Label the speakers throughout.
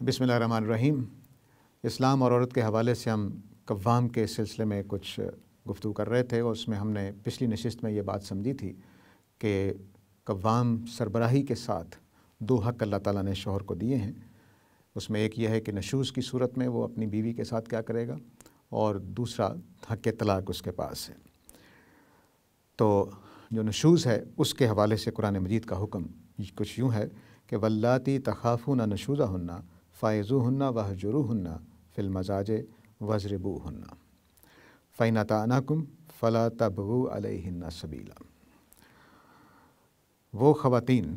Speaker 1: بسم اللہ الرحمن الرحیم۔ اسلام اور عورت کے حوالے سے ہم قوام کے سلسلے میں کچھ گفتگو کر رہے تھے اور اس میں ہم نے پچھلی نشست میں یہ بات سمجھی تھی کہ قوام سربراہی کے ساتھ دو حق اللہ تعالیٰ نے شوہر کو دیے ہیں۔ اس میں ایک یہ ہے کہ نشوز کی صورت میں وہ اپنی بیوی کے ساتھ کیا کرے گا، اور دوسرا حق طلاق اس کے پاس ہے۔ تو جو نشوز ہے اس کے حوالے سے قرآن مجید کا حکم کچھ یوں ہے کہ واللاتی تخافون نشوزہن فعظوہن وہجروہن فی المضاجع واضربوہن فإن أطعنکم فلا تبغوا علیہن سبیلا۔ وہ خواتین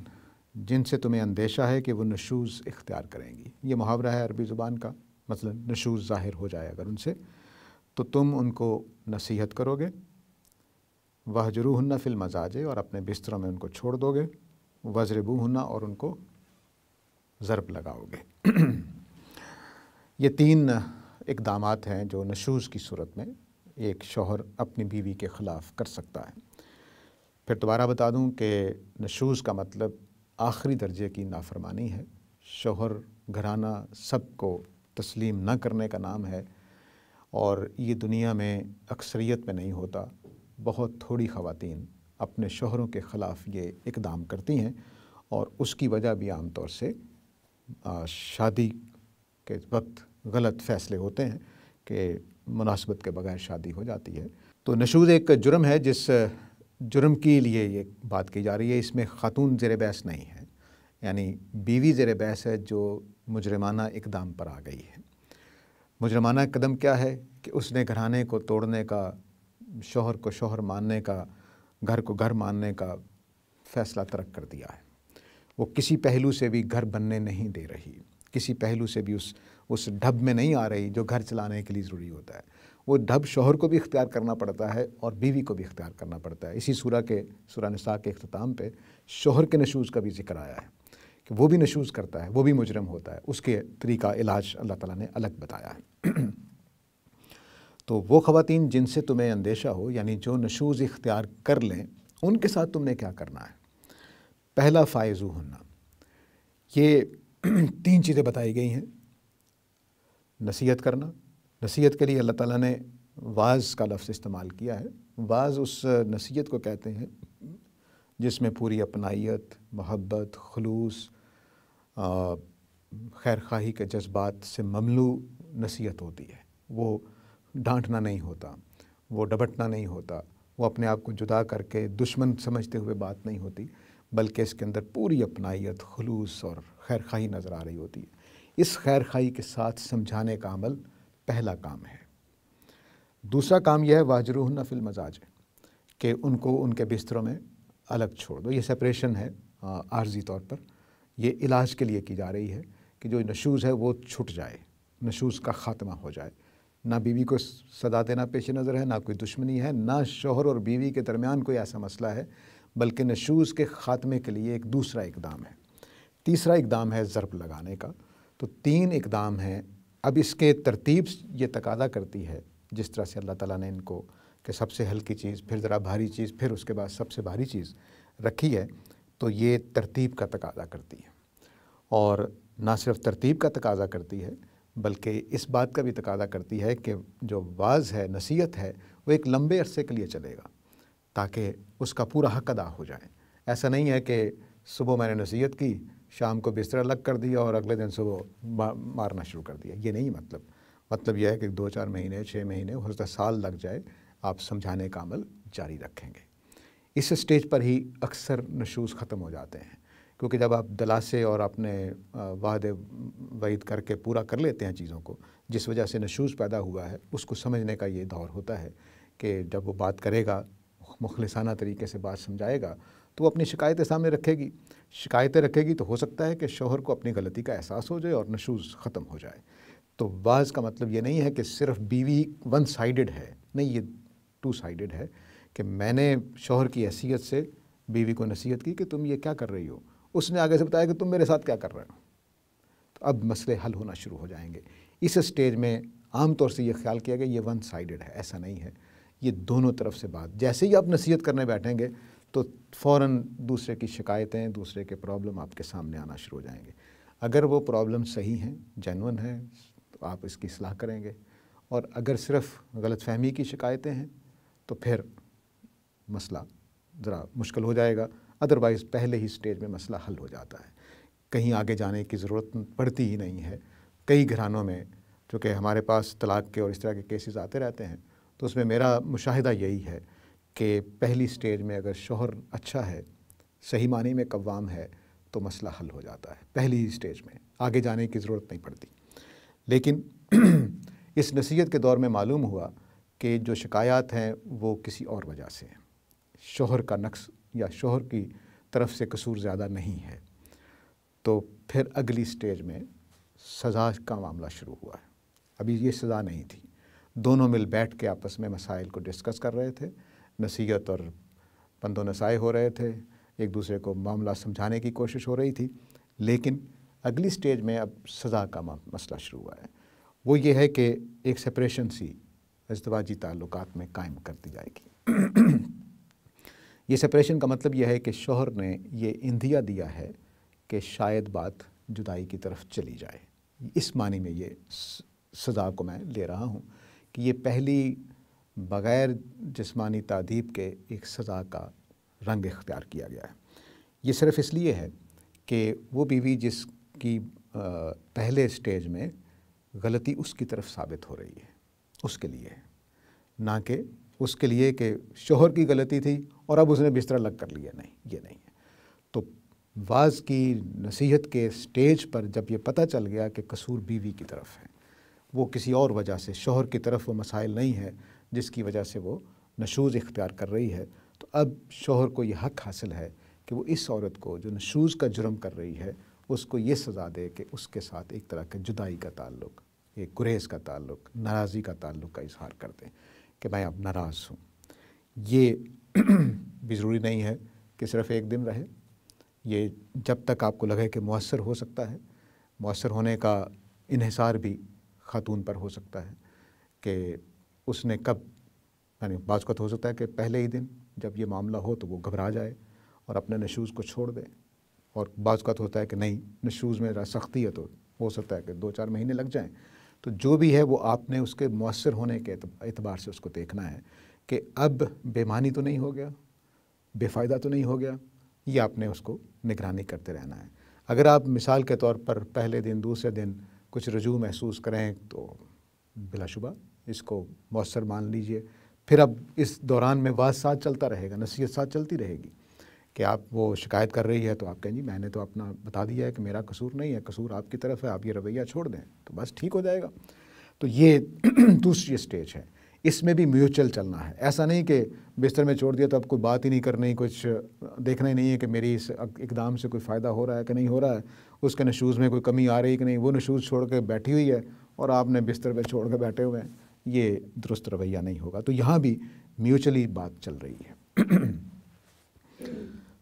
Speaker 1: جن سے تمہیں اندیشہ ہے کہ وہ نشوز اختیار کریں گی، یہ محاورہ ہے عربی زبان کا، مثلا نشوز ظاہر ہو جائے اگر ان سے، تو تم ان کو نصیحت کرو گے، وہجروہن فی المضاجع، اور اپنے بستروں میں ان کو چھوڑ دو گے، واضربوہن، اور ان کو ضرب لگاؤ گے۔ یہ تین اقدامات ہیں جو نشوز کی صورت میں ایک شوہر اپنی بیوی کے خلاف کر سکتا ہے۔ پھر دوبارہ بتا دوں کہ نشوز کا مطلب آخری درجے کی نافرمانی ہے۔ شوہر گھرانہ سب کو تسلیم نہ کرنے کا نام ہے، اور یہ دنیا میں اکثریت میں نہیں ہوتا۔ بہت تھوڑی خواتین اپنے شوہروں کے خلاف یہ اقدام کرتی ہیں، اور اس کی وجہ بھی عام طور سے شادی کے وقت غلط فیصلے ہوتے ہیں کہ مناسبت کے بغیر شادی ہو جاتی ہے۔ تو نشوز ایک جرم ہے، جس جرم کے لیے یہ بات کی جا رہی ہے، اس میں خاتون زیر بحث نہیں ہے، یعنی بیوی زیر بحث ہے جو مجرمانہ اقدام پر آ گئی ہے۔ مجرمانہ قدم کیا ہے کہ اس نے گھرانے کو توڑنے کا، شوہر کو شوہر ماننے کا، گھر کو گھر ماننے کا فیصلہ ترک کر دیا ہے۔ وہ کسی پہلو سے بھی گھر بننے نہیں دے رہی، کسی پہلو سے بھی اس ڈھب میں نہیں آ رہی جو گھر چلانے کے لیے ضروری ہوتا ہے۔ وہ ڈھب شوہر کو بھی اختیار کرنا پڑتا ہے اور بیوی کو بھی اختیار کرنا پڑتا ہے۔ اسی سورہ نساء کے اختتام پہ شوہر کے نشوز کا بھی ذکر آیا ہے کہ وہ بھی نشوز کرتا ہے، وہ بھی مجرم ہوتا ہے، اس کے طریقہ علاج اللہ تعالیٰ نے الگ بتایا ہے۔ تو وہ خواتین جن سے تمہیں اندیشہ ہو، یعنی جو نشوز اختیار کر لیں، ان کے ساتھ تم نے کیا کرنا ہے؟ پہلا فائزوہن، یہ تین چیزیں بتائی گئی ہیں۔ نصیحت کرنا، نصیحت کے لیے اللہ تعالیٰ نے واعظ کا لفظ استعمال کیا ہے۔ واعظ اس نصیحت کو کہتے ہیں جس میں پوری اپنائیت، محبت، خلوص، خیر خواہی کے جذبات سے مملو نصیحت ہوتی ہے۔ وہ ڈانٹنا نہیں ہوتا، وہ ڈبٹنا نہیں ہوتا، وہ اپنے آپ کو جدا کر کے دشمن سمجھتے ہوئے بات نہیں ہوتی، بلکہ اس کے اندر پوری اپنائیت، خلوص اور خیر خواہی نظر آ رہی ہوتی ہے۔ اس خیر خواہی کے ساتھ سمجھانے کا عمل پہلا کام ہے۔ دوسرا کام یہ ہے واہجروہن فی المضاجع، کہ ان کو ان کے بستروں میں الگ چھوڑ دو۔ یہ سپریشن ہے عارضی طور پر، یہ علاج کے لیے کی جا رہی ہے کہ جو نشوز ہے وہ چھٹ جائے، نشوز کا خاتمہ ہو جائے۔ نہ بیوی کو سزا دینا پیش نظر ہے، نہ کوئی دشمنی ہے، نہ شوہر اور بیوی کے درمیان کوئی ایسا مسئلہ ہے، بلکہ نشوز کے خاتمے کے لیے ایک دوسرا اقدام ہے۔ تیسرا اقدام ہے ضرب لگانے کا۔ تو تین اقدام ہیں۔ اب اس کے ترتیب یہ تقاضا کرتی ہے، جس طرح سے اللہ تعالیٰ نے ان کو کہ سب سے ہلکی چیز، پھر ذرا بھاری چیز، پھر اس کے بعد سب سے بھاری چیز رکھی ہے، تو یہ ترتیب کا تقاضا کرتی ہے۔ اور نہ صرف ترتیب کا تقاضا کرتی ہے، بلکہ اس بات کا بھی تقاضا کرتی ہے کہ جو واعظ ہے، نصیحت ہے، وہ ایک لمبے عرصے کے لیے چلے گا تاکہ اس کا پورا حق ادا ہو جائے۔ ایسا نہیں ہے کہ صبح میں نے نصیحت کی، شام کو بستر الگ کر دیا اور اگلے دن صبح مارنا شروع کر دیا۔ یہ نہیں مطلب یہ ہے کہ 2-4 مہینے، 6 مہینے، ہو سکتا ہے سال لگ جائے، آپ سمجھانے کا عمل جاری رکھیں گے۔ اس سٹیج پر ہی اکثر نشوز ختم ہو جاتے ہیں، کیونکہ جب آپ دلاسے اور اپنے وعدے وعید کر کے پورا کر لیتے ہیں چیزوں کو، جس وجہ سے نشوز پیدا ہوا ہے، اس کو سمجھنے کا یہ دور ہوتا ہے کہ جب وہ بات کرے گا، مخلصانہ طریقے سے بات سمجھائے گا، تو وہ اپنی شکایتیں سامنے رکھے گی۔ شکایتیں رکھے گی تو ہو سکتا ہے کہ شوہر کو اپنی غلطی کا احساس ہو جائے اور نشوز ختم ہو جائے۔ تو واعظ کا مطلب یہ نہیں ہے کہ صرف بیوی ون سائیڈڈ ہے، نہیں، یہ ٹو سائیڈڈ ہے کہ میں نے شوہر کی حیثیت سے بیوی کو نصیحت کی کہ تم یہ کیا کر رہی ہو، اس نے آگے سے بتایا کہ تم میرے ساتھ کیا کر رہے ہو، تو اب مسئلے حل ہونا شروع ہو جائیں گے۔ اس سٹیج میں عام طور سے یہ خیال کیا گیا یہ ون سائیڈڈ ہے، ایسا نہیں ہے، یہ دونوں طرف سے بات۔ جیسے ہی آپ نصیحت کرنے بیٹھیں گے تو فوراً دوسرے کی شکایتیں، دوسرے کے پرابلم آپ کے سامنے آنا شروع ہو جائیں گے۔ اگر وہ پرابلم صحیح ہیں، جینون ہیں، تو آپ اس کی اصلاح کریں گے، اور اگر صرف غلط فہمی کی شکایتیں ہیں تو پھر مسئلہ ذرا مشکل ہو جائے گا، ادروائز پہلے ہی سٹیج میں مسئلہ حل ہو جاتا ہے، کہیں آگے جانے کی ضرورت پڑتی ہی نہیں ہے۔ کئی گھرانوں میں چونکہ ہمارے پاس طلاق کے اور اس طرح کے کیسز آتے رہتے ہیں، تو اس میں میرا مشاہدہ یہی ہے کہ پہلی سٹیج میں اگر شوہر اچھا ہے، صحیح معنی میں قوام ہے، تو مسئلہ حل ہو جاتا ہے پہلی ہی سٹیج میں، آگے جانے کی ضرورت نہیں پڑتی۔ لیکن اس نصیحت کے دور میں معلوم ہوا کہ جو شکایات ہیں وہ کسی اور وجہ سے ہیں، شوہر کا نقص یا شوہر کی طرف سے قصور زیادہ نہیں ہے، تو پھر اگلی سٹیج میں سزا کا معاملہ شروع ہوا ہے۔ ابھی یہ سزا نہیں تھی، دونوں مل بیٹھ کے آپس میں مسائل کو ڈسکس کر رہے تھے، نصیحت اور پند و نصائح ہو رہے تھے، ایک دوسرے کو معاملہ سمجھانے کی کوشش ہو رہی تھی۔ لیکن اگلی سٹیج میں اب سزا کا مسئلہ شروع ہوا ہے، وہ یہ ہے کہ ایک سپریشن سی ازدواجی تعلقات میں قائم کر دی جائے گی۔ یہ سپریشن کا مطلب یہ ہے کہ شوہر نے یہ اندھیا دیا ہے کہ شاید بات جدائی کی طرف چلی جائے، اس معنی میں یہ سزا کو میں لے رہا ہوں کہ یہ پہلی بغیر جسمانی تعذیب کے ایک سزا کا رنگ اختیار کیا گیا ہے۔ یہ صرف اس لیے ہے کہ وہ بیوی جس کی پہلے سٹیج میں غلطی اس کی طرف ثابت ہو رہی ہے، اس کے لیے ہے، نہ کہ اس کے لیے کہ شوہر کی غلطی تھی اور اب اس نے بستر الگ کر لیا، نہیں، یہ نہیں ہے۔ تو واعظ کی نصیحت کے سٹیج پر جب یہ پتہ چل گیا کہ قصور بیوی کی طرف ہے، وہ کسی اور وجہ سے، شوہر کی طرف وہ مسائل نہیں ہے جس کی وجہ سے وہ نشوز اختیار کر رہی ہے، تو اب شوہر کو یہ حق حاصل ہے کہ وہ اس عورت کو جو نشوز کا جرم کر رہی ہے اس کو یہ سزا دے کہ اس کے ساتھ ایک طرح کا جدائی کا تعلق، ایک گریز کا تعلق، ناراضی کا تعلق کا اظہار کر دیں کہ میں اب ناراض ہوں۔ یہ بھی ضروری نہیں ہے کہ صرف ایک دن رہے، یہ جب تک آپ کو لگے کہ مؤثر ہو سکتا ہے، مؤثر ہونے کا انحصار بھی خاتون پر ہو سکتا ہے کہ اس نے کب، یعنی بعض اوقات ہو سکتا ہے کہ پہلے ہی دن جب یہ معاملہ ہو تو وہ گھبرا جائے اور اپنے نشوز کو چھوڑ دے، اور بعض اوقات ہوتا ہے کہ نہیں، نشوز میں سختی ہے تو ہو سکتا ہے کہ 2-4 مہینے لگ جائیں۔ تو جو بھی ہے وہ آپ نے اس کے مؤثر ہونے کے اعتبار سے اس کو دیکھنا ہے کہ اب بے معنی تو نہیں ہو گیا، بے فائدہ تو نہیں ہو گیا، یہ آپ نے اس کو نگرانی کرتے رہنا ہے۔ اگر آپ مثال کے طور پر پہلے دن، دوسرے دن کچھ رجوع محسوس کریں تو بلا شبہ اس کو مؤثر مان لیجئے۔ پھر اب اس دوران میں واعظ ساتھ چلتا رہے گا، نصیحت ساتھ چلتی رہے گی کہ آپ وہ شکایت کر رہی ہے تو آپ کہیں جی میں نے تو اپنا بتا دیا ہے کہ میرا قصور نہیں ہے، قصور آپ کی طرف ہے، آپ یہ رویہ چھوڑ دیں تو بس ٹھیک ہو جائے گا۔ تو یہ دوسری سٹیج ہے، اس میں بھی میوچل چلنا ہے، ایسا نہیں کہ بستر میں چھوڑ دیا تو اب کوئی بات ہی نہیں کرنی، کچھ دیکھنا ہی نہیں ہے کہ میری اس اقدام سے کوئی فائدہ ہو رہا ہے کہ نہیں ہو رہا ہے، اس کے نشوز میں کوئی کمی آ رہی ہے کہ نہیں، وہ نشوز چھوڑ کے بیٹھی ہوئی ہے اور آپ نے بستر پہ چھوڑ کے بیٹھے ہوئے ہیں، یہ درست رویہ نہیں ہوگا۔ تو یہاں بھی میوچلی بات چل رہی ہے۔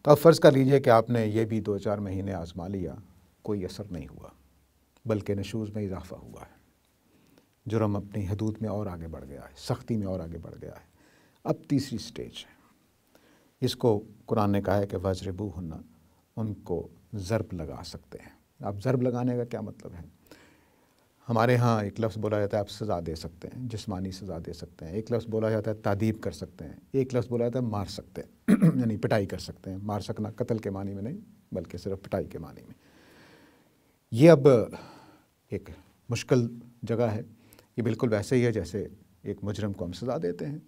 Speaker 1: تو اب فرض کر لیجئے کہ آپ نے یہ بھی 2-4 مہینے آزما لیا، کوئی اثر نہیں ہوا، بلکہ نشوز میں اضافہ ہوا ہے، جرم اپنی حدود میں اور آگے بڑھ گیا ہے، سختی میں اور آگے بڑھ گیا ہے۔ اب تیسری سٹیج ہے، اس کو قرآن نے کہا ہے کہ وَاضْرِبُوهُنَّ، ان کو ضرب لگا سکتے ہیں۔ اب ضرب لگانے کا کیا مطلب ہے؟ ہمارے ہاں ایک لفظ بولا جاتا ہے آپ سزا دے سکتے ہیں، جسمانی سزا دے سکتے ہیں، ایک لفظ بولا جاتا ہے تعذیب کر سکتے ہیں، ایک لفظ بولا جاتا ہے مار سکتے ہیں، یعنی پٹائی کر سکتے ہیں۔ مار سکنا قتل کے معنی میں نہیں بلکہ صرف پٹائی کے معنی میں۔ یہ اب ایک مشکل جگہ ہے، یہ بالکل ویسے ہی ہے جیسے ایک مجرم کو ہم سزا دیتے ہیں۔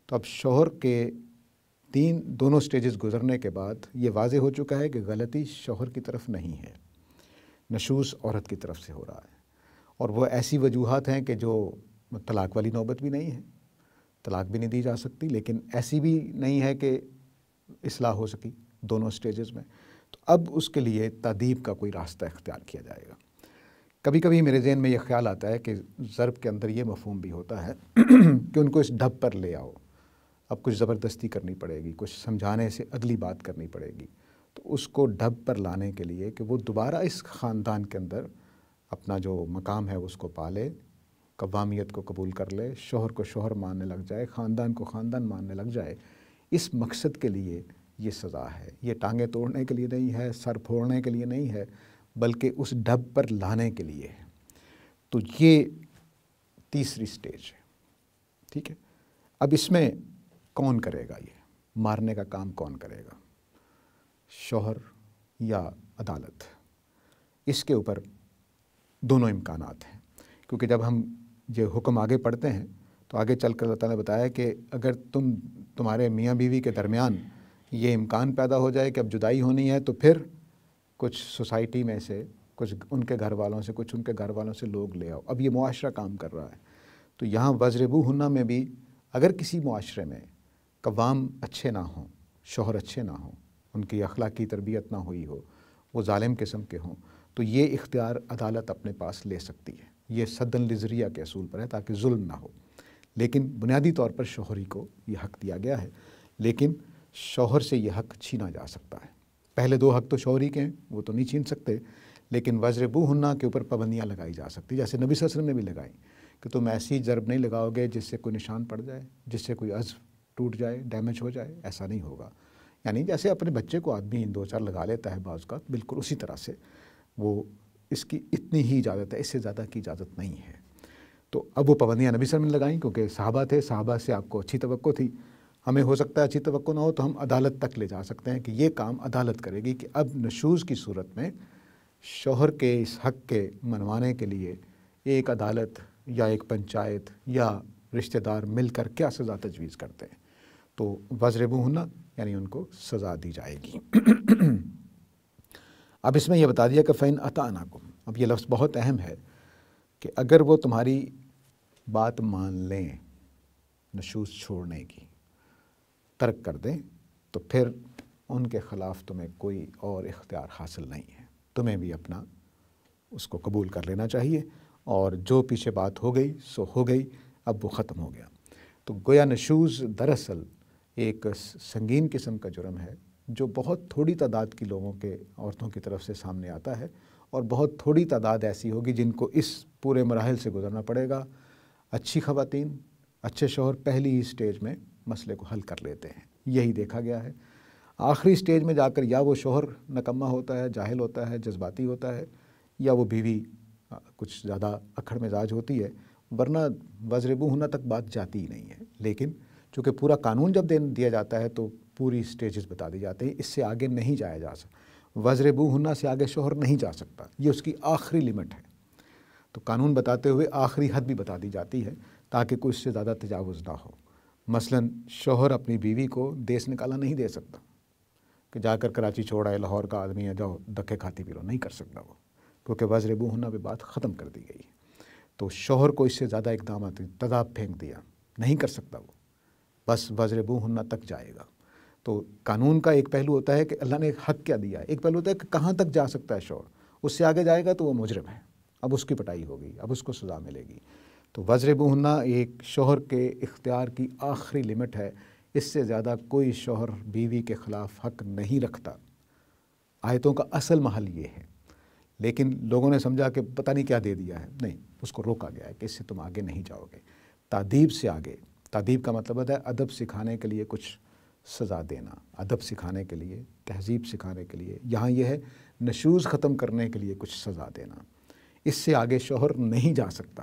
Speaker 1: تو اب شوہر کے دونوں سٹیجز گزرنے کے بعد یہ واضح ہو چکا ہے کہ غلطی شوہر کی طرف نہیں ہے، نشوز عورت کی طرف سے ہو رہا ہے، اور وہ ایسی وجوہات ہیں کہ جو طلاق والی نوبت بھی نہیں ہے، طلاق بھی نہیں دی جا سکتی، لیکن ایسی بھی نہیں ہے کہ اصلاح ہو سکی دونوں سٹیجز میں۔ تو اب اس کے لیے تادیب کا کوئی راستہ اختیار کیا جائے گا۔ کبھی کبھی میرے ذہن میں یہ خیال آتا ہے کہ ضرب کے اندر یہ مفہوم بھی ہوتا ہے کہ ان کو اس ڈھب پر لے آؤ، اب کچھ زبردستی کرنی پڑے گی، کچھ سمجھانے سے اگلی بات کرنی پڑے گی، تو اس کو ڈھب پر لانے کے لیے کہ وہ دوبارہ اس خاندان کے اندر اپنا جو مقام ہے اس کو پالے، قوامیت کو قبول کر لے، شوہر کو شوہر ماننے لگ جائے، خاندان کو خاندان ماننے لگ جائے، اس مقصد کے لیے یہ سزا ہے۔ یہ ٹانگیں توڑنے کے لیے نہیں ہے، سر پھوڑنے کے لیے نہیں ہے، بلکہ اس ڈھب پر لانے کے لیے ہے۔ تو یہ تیسری سٹیج ہے، ٹھیک ہے۔ اب اس میں کون کرے گا؟ یہ مارنے کا کام کون کرے گا، شوہر یا عدالت؟ اس کے اوپر دونوں امکانات ہیں، کیونکہ جب ہم یہ حکم آگے پڑھتے ہیں تو آگے چل کر اللہ تعالیٰ نے بتایا کہ اگر تمہارے میاں بیوی کے درمیان یہ امکان پیدا ہو جائے کہ اب جدائی ہونی ہے، تو پھر کچھ سوسائٹی میں سے کچھ ان کے گھر والوں سے کچھ ان کے گھر والوں سے لوگ لے آؤ۔ اب یہ معاشرہ کام کر رہا ہے، تو یہاں وضربوہن میں بھی اگر کسی معاشرے میں قوام اچھے نہ ہوں، شوہر اچھے نہ ہوں، ان کی اخلاقی تربیت نہ ہوئی ہو، وہ ظالم قسم کے ہوں، تو یہ اختیار عدالت اپنے پاس لے سکتی ہے۔ یہ سدًا لذریعہ کے اصول پر ہے تاکہ ظلم نہ ہو، لیکن بنیادی طور پر شوہری کو یہ حق دیا گیا ہے، لیکن شوہر سے یہ حق چھینا جا سکتا ہے۔ پہلے دو حق تو شوہری کے ہیں، وہ تو نہیں چھین سکتے، لیکن وضربوہن کے اوپر پابندیاں لگائی جا سکتی، جیسے نبی صلی اللہ علیہ وسلم نے بھی لگائی کہ تم ایسی ضرب نہیں لگاؤ گے جس سے کوئی نشان پڑ جائے، جس سے کوئی عضو ٹوٹ جائے، ڈیمیج ہو جائے، ایسا نہیں ہوگا۔ یعنی جیسے اپنے بچے کو آدمی دو چار لگا لیتا ہے بعض کا، بالکل اسی طرح سے وہ اس کی اتنی ہی اجازت ہے، اس سے زیادہ کی اجازت نہیں ہے۔ تو اب وہ پابندیاں نبی صلی اللہ علیہ وسلم نے لگائیں کیونکہ صحابہ تھے، صحابہ سے آپ کو اچھی توقع تھی۔ ہمیں ہو سکتا ہے اچھی توقع نہ ہو تو ہم عدالت تک لے جا سکتے ہیں کہ یہ کام عدالت کرے گی کہ اب نشوز کی صورت میں شوہر کے اس حق کے منوانے کے لیے ایک عدالت یا ایک پنچایت یا رشتہ دار مل کر کیا سزا تجویز کرتے ہیں، تو وضربوہن یعنی ان کو سزا دی جائے گی۔ اب اس میں یہ بتا دیا کہ فَإِنْ أَطَعْنَكُمْ، اب یہ لفظ بہت اہم ہے کہ اگر وہ تمہاری بات مان لیں، نشوز چھوڑنے کی ترک کر دیں، تو پھر ان کے خلاف تمہیں کوئی اور اختیار حاصل نہیں ہے، تمہیں بھی اپنا اس کو قبول کر لینا چاہیے، اور جو پیچھے بات ہو گئی سو ہو گئی، اب وہ ختم ہو گیا۔ تو گویا نشوز دراصل ایک سنگین قسم کا جرم ہے جو بہت تھوڑی تعداد کی لوگوں کے عورتوں کی طرف سے سامنے آتا ہے، اور بہت تھوڑی تعداد ایسی ہوگی جن کو اس پورے مراحل سے گزرنا پڑے گا۔ اچھی خواتین، اچھے شوہر پہلی ہی سٹیج میں مسئلے کو حل کر لیتے ہیں، یہی دیکھا گیا ہے۔ آخری سٹیج میں جا کر یا وہ شوہر نکما ہوتا ہے، جاہل ہوتا ہے، جذباتی ہوتا ہے، یا وہ بیوی کچھ زیادہ اکھڑ مزاج ہوتی ہے، ورنہ وضربوہن تک بات جاتی ہی نہیں ہے۔ لیکن چونکہ پورا قانون جب دیا جاتا ہے تو پوری سٹیجز بتا دی جاتی ہیں، اس سے آگے نہیں جایا جا سکتا، وضربوہن سے آگے شوہر نہیں جا سکتا، یہ اس کی آخری لمٹ ہے۔ تو قانون بتاتے ہوئے آخری حد بھی بتا دی جاتی ہے تاکہ کوئی اس سے زیادہ تجاوز نہ ہو۔ مثلاً شوہر اپنی بیوی کو دیس نکالا نہیں دے سکتا کہ جا کر کراچی چھوڑ آئے، لاہور کا آدمی ہے، جاؤ دھکے کھاتی پھرو، نہیں کر سکتا وہ، کیونکہ وضربوہن پہ بات ختم کر دی گئی ہے۔ تو شوہر کو اس سے زیادہ اقدامات تضاد پھینک دیا، نہیں کر سکتا وہ، بس وضربوہن تک جائے گا۔ تو قانون کا ایک پہلو ہوتا ہے کہ اللہ نے حق کیا دیا ہے، ایک پہلو ہوتا ہے کہ کہاں تک جا سکتا ہے شوہر، اس سے آگے جائے گا تو وہ مجرم ہے، اب اس کی پٹائی ہوگی، اب اس کو سزا ملے گی۔ تو وضربوہن ایک شوہر کے اختیار کی آخری لمٹ ہے، اس سے زیادہ کوئی شوہر بیوی کے خلاف حق نہیں رکھتا۔ آیتوں کا اصل محل یہ ہے، لیکن لوگوں نے سمجھا کہ پتہ نہیں کیا دے دیا ہے، نہیں، اس کو روکا گیا ہے کہ اس سے تم آگے نہیں جاؤ گے۔ تادیب سے آگے، تادیب کا مطلب ہوتا ہے ادب سکھانے کے لیے کچھ سزا دینا، ادب سکھانے کے لیے، تہذیب سکھانے کے لیے، یہاں یہ ہے نشوز ختم کرنے کے لیے کچھ سزا دینا۔ اس سے آگے شوہر نہیں جا سکتا،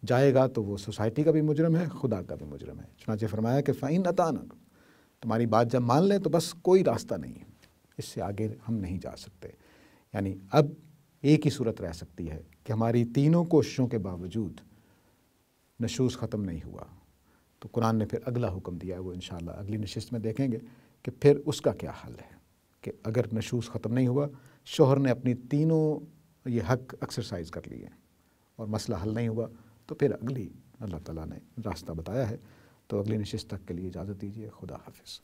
Speaker 1: جائے گا تو وہ سوسائٹی کا بھی مجرم ہے، خدا کا بھی مجرم ہے۔ چنانچہ فرمایا کہ فَإِنْ أَطَعْنَكُمْ، تمہاری بات جب مان لیں تو بس کوئی راستہ نہیں ہے، اس سے آگے ہم نہیں جا سکتے۔ یعنی اب ایک ہی صورت رہ سکتی ہے کہ ہماری تینوں کوششوں کے باوجود نشوز ختم نہیں ہوا، تو قرآن نے پھر اگلا حکم دیا ہے، وہ انشاءاللہ اگلی نشست میں دیکھیں گے کہ پھر اس کا کیا حل ہے، کہ اگر نشوز ختم نہیں ہوا، شوہر نے اپنی تینوں یہ حق ایکسرسائز کر لیے اور مسئلہ حل نہیں ہوا، تو پھر اگلی اللہ تعالیٰ نے راستہ بتایا ہے۔ تو اگلی نشست تک کے لیے اجازت دیجیے، خدا حافظ۔